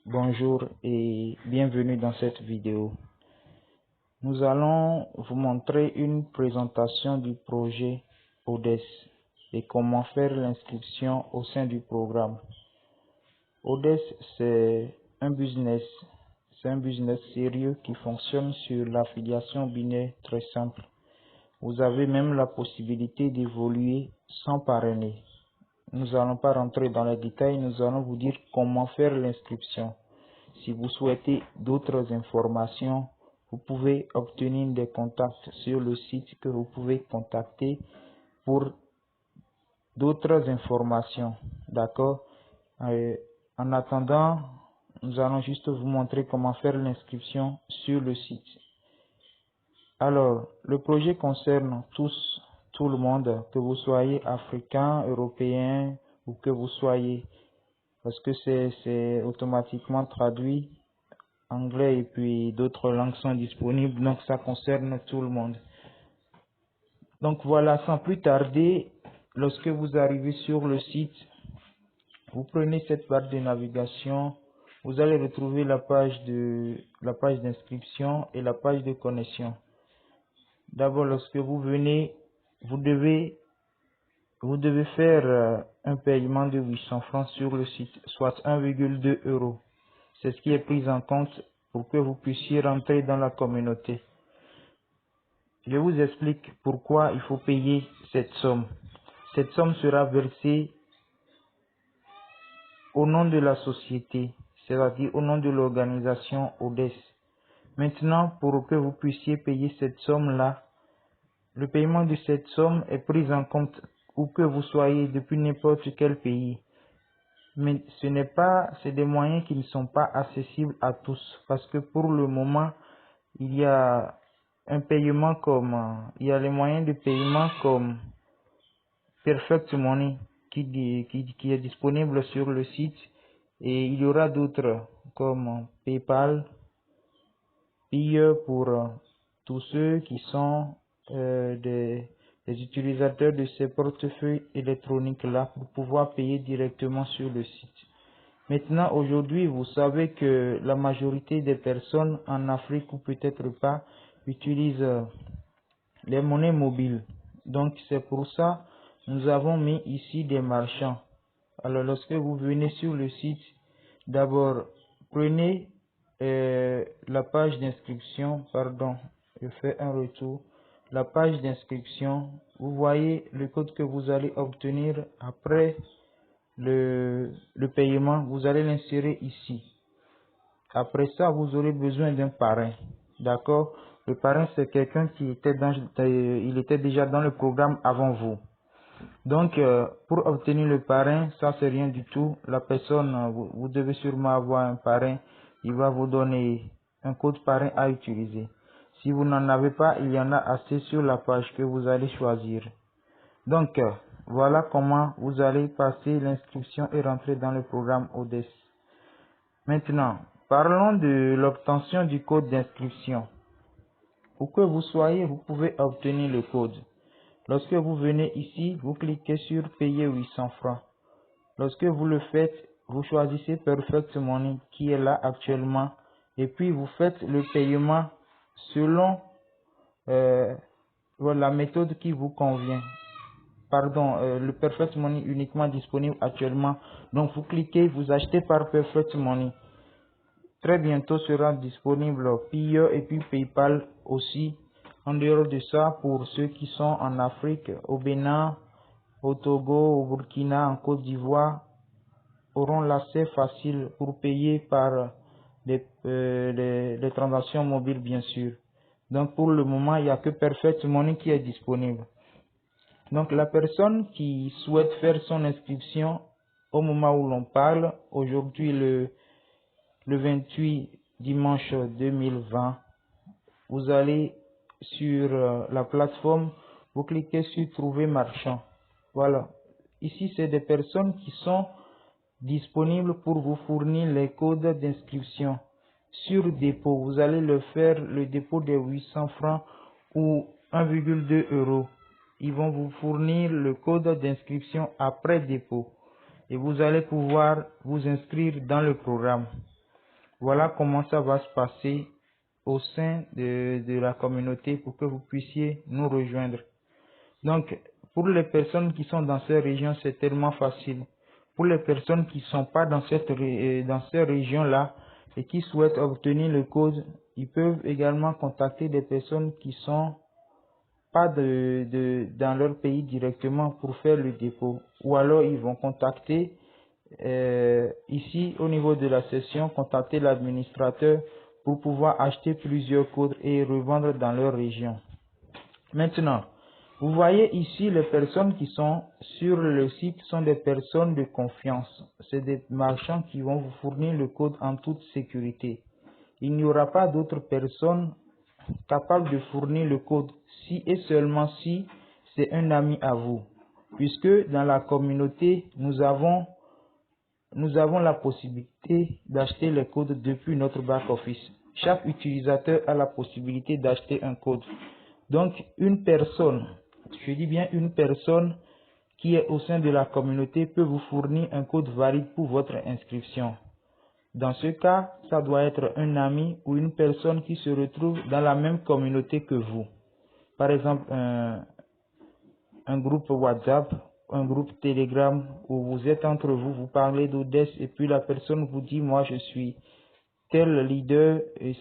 Bonjour et bienvenue dans cette vidéo. Nous allons vous montrer une présentation du projet ODES et comment faire l'inscription au sein du programme. ODES, c'est un business sérieux qui fonctionne sur l'affiliation binaire très simple. Vous avez même la possibilité d'évoluer sans parrainer. Nous n'allons pas rentrer dans les détails, nous allons vous dire comment faire l'inscription. Si vous souhaitez d'autres informations, vous pouvez obtenir des contacts sur le site que vous pouvez contacter pour d'autres informations. D'accord? En attendant, nous allons juste vous montrer comment faire l'inscription sur le site. Alors, le projet concerne tout le monde, que vous soyez africain, européen ou que vous soyez, parce que c'est automatiquement traduit anglais et puis d'autres langues sont disponibles, donc ça concerne tout le monde. Donc voilà, sans plus tarder, lorsque vous arrivez sur le site, vous prenez cette barre de navigation, vous allez retrouver la page d'inscription et la page de connexion. D'abord, lorsque vous venez, vous devez faire un paiement de 800 francs sur le site, soit 1,2 €. C'est ce qui est pris en compte pour que vous puissiez rentrer dans la communauté. Je vous explique pourquoi il faut payer cette somme. Cette somme sera versée au nom de la société, c'est-à-dire au nom de l'organisation ODES. Maintenant, pour que vous puissiez payer cette somme-là, le paiement de cette somme est pris en compte où que vous soyez depuis n'importe quel pays. Mais c'est des moyens qui ne sont pas accessibles à tous parce que pour le moment, il y a il y a les moyens de paiement comme Perfect Money qui est disponible sur le site et il y aura d'autres comme PayPal, Paye pour tous ceux qui sont des utilisateurs de ces portefeuilles électroniques là pour pouvoir payer directement sur le site. Maintenant, aujourd'hui, vous savez que la majorité des personnes en Afrique ou peut-être pas utilisent les monnaies mobiles. Donc, c'est pour ça nous avons mis ici des marchands. Alors, lorsque vous venez sur le site, d'abord, prenez la page d'inscription, pardon, je fais un retour. La page d'inscription, vous voyez le code que vous allez obtenir après le paiement, vous allez l'insérer ici. Après ça, vous aurez besoin d'un parrain. D'accord? Le parrain, c'est quelqu'un qui il était déjà dans le programme avant vous. Donc, pour obtenir le parrain, ça c'est rien du tout. La personne, vous devez sûrement avoir un parrain. Il va vous donner un code parrain à utiliser. Si vous n'en avez pas, il y en a assez sur la page que vous allez choisir. Donc, voilà comment vous allez passer l'inscription et rentrer dans le programme ODES. Maintenant, parlons de l'obtention du code d'inscription. Où que vous soyez, vous pouvez obtenir le code. Lorsque vous venez ici, vous cliquez sur payer 800 francs. Lorsque vous le faites, vous choisissez Perfect Money qui est là actuellement et puis vous faites le paiement selon la méthode qui vous convient. Pardon, le Perfect Money uniquement disponible actuellement. Donc vous cliquez, vous achetez par Perfect Money. Très bientôt sera disponible Paye et puis PayPal aussi. En dehors de ça, pour ceux qui sont en Afrique, au Bénin, au Togo, au Burkina, en Côte d'Ivoire, auront l'accès facile pour payer par les transactions mobiles, bien sûr. Donc pour le moment, il n'y a que Perfect Money qui est disponible. Donc la personne qui souhaite faire son inscription au moment où l'on parle, aujourd'hui le 28 dimanche 2020, vous allez sur la plateforme, vous cliquez sur trouver marchand. Voilà. Ici, c'est des personnes qui sont disponibles pour vous fournir les codes d'inscription. Sur dépôt, vous allez faire le dépôt de 800 francs ou 1,2 €. Ils vont vous fournir le code d'inscription après dépôt et vous allez pouvoir vous inscrire dans le programme. Voilà comment ça va se passer au sein de la communauté pour que vous puissiez nous rejoindre. Donc, pour les personnes qui sont dans ces régions, c'est tellement facile. Pour les personnes qui ne sont pas dans dans ces régions-là et qui souhaitent obtenir le code, ils peuvent également contacter des personnes qui sont pas dans leur pays directement pour faire le dépôt. Ou alors, ils vont contacter ici au niveau de la session, contacter l'administrateur pour pouvoir acheter plusieurs codes et revendre dans leur région. Maintenant, vous voyez ici les personnes qui sont sur le site sont des personnes de confiance. C'est des marchands qui vont vous fournir le code en toute sécurité. Il n'y aura pas d'autres personnes capables de fournir le code si et seulement si c'est un ami à vous. Puisque dans la communauté, nous avons la possibilité d'acheter les codes depuis notre back-office. Chaque utilisateur a la possibilité d'acheter un code. Donc, une personne, je dis bien une personne qui est au sein de la communauté peut vous fournir un code valide pour votre inscription. Dans ce cas, ça doit être un ami ou une personne qui se retrouve dans la même communauté que vous. Par exemple, un groupe WhatsApp, un groupe Telegram où vous êtes entre vous, vous parlez d'Odess et puis la personne vous dit moi je suis tel leader et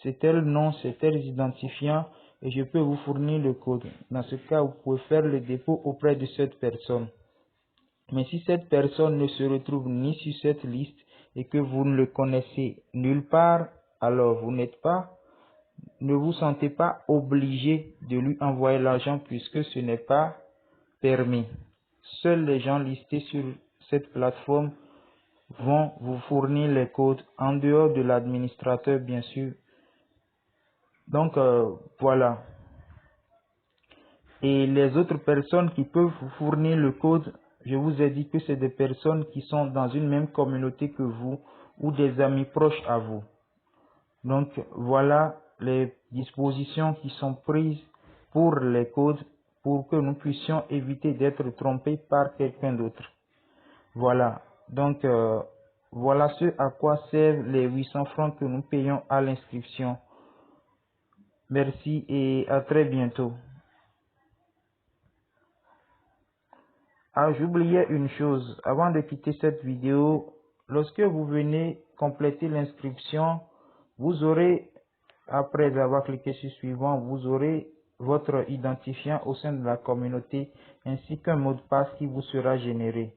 c'est tel nom, c'est tel identifiant et je peux vous fournir le code. Dans ce cas, vous pouvez faire le dépôt auprès de cette personne. Mais si cette personne ne se retrouve ni sur cette liste et que vous ne le connaissez nulle part, alors ne vous sentez pas obligé de lui envoyer l'argent puisque ce n'est pas permis. Seuls les gens listés sur cette plateforme vont vous fournir les codes en dehors de l'administrateur, bien sûr. Donc, voilà. Et les autres personnes qui peuvent vous fournir le code, je vous ai dit que c'est des personnes qui sont dans une même communauté que vous ou des amis proches à vous. Donc, voilà les dispositions qui sont prises pour les codes pour que nous puissions éviter d'être trompés par quelqu'un d'autre. Voilà. Donc, voilà ce à quoi servent les 800 francs que nous payons à l'inscription. Merci et à très bientôt. Ah, j'oubliais une chose. Avant de quitter cette vidéo, lorsque vous venez compléter l'inscription, vous aurez, après avoir cliqué sur suivant, vous aurez votre identifiant au sein de la communauté ainsi qu'un mot de passe qui vous sera généré.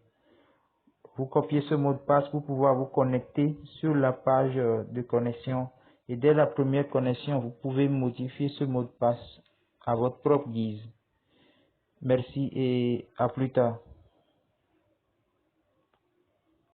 Vous copiez ce mot de passe pour pouvoir vous connecter sur la page de connexion et dès la première connexion, vous pouvez modifier ce mot de passe à votre propre guise. Merci et à plus tard.